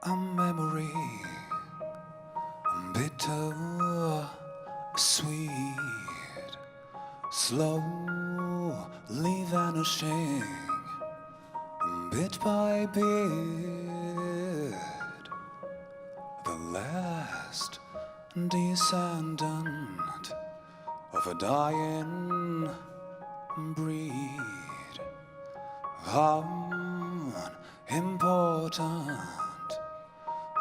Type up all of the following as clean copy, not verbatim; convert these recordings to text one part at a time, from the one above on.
A memory, bitter, sweet, slowly vanishing, bit by bit. The last descendant of a dying breed, unimportant,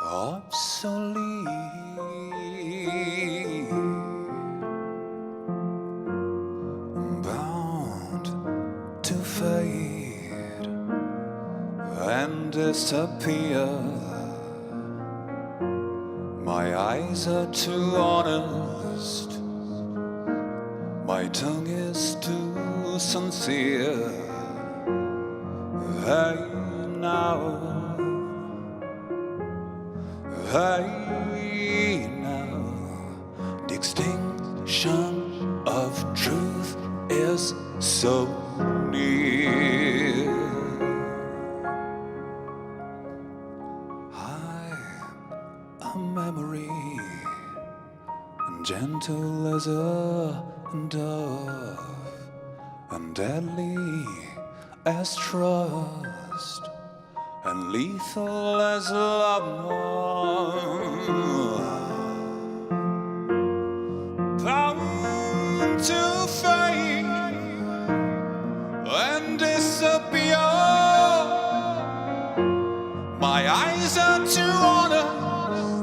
obsolete, bound to fade and disappear. My eyes are too honest, my tongue is too sincere. Hey now, hey now, the extinction of truth is so near. I'm a memory, gentle as a dove, and deadly as trust, and lethal as love. Bound to fade and disappear. My eyes are too honest,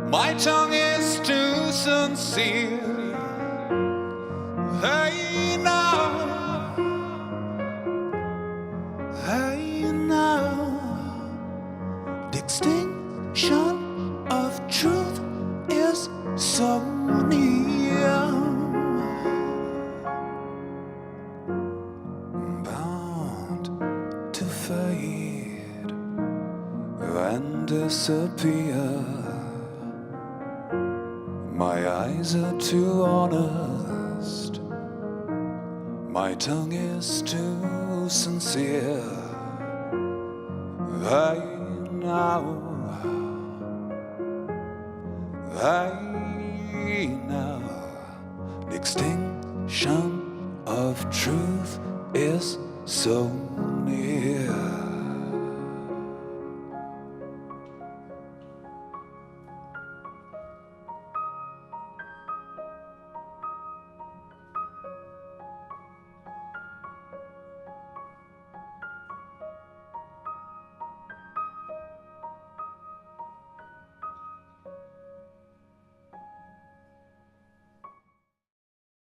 my tongue is too sincere. Hey now, hey now, the extinction of truth is so near. Bound to fade and disappear. My eyes are too honest, my tongue is too sincere. Hey now, hey now, the extinction of truth is so near.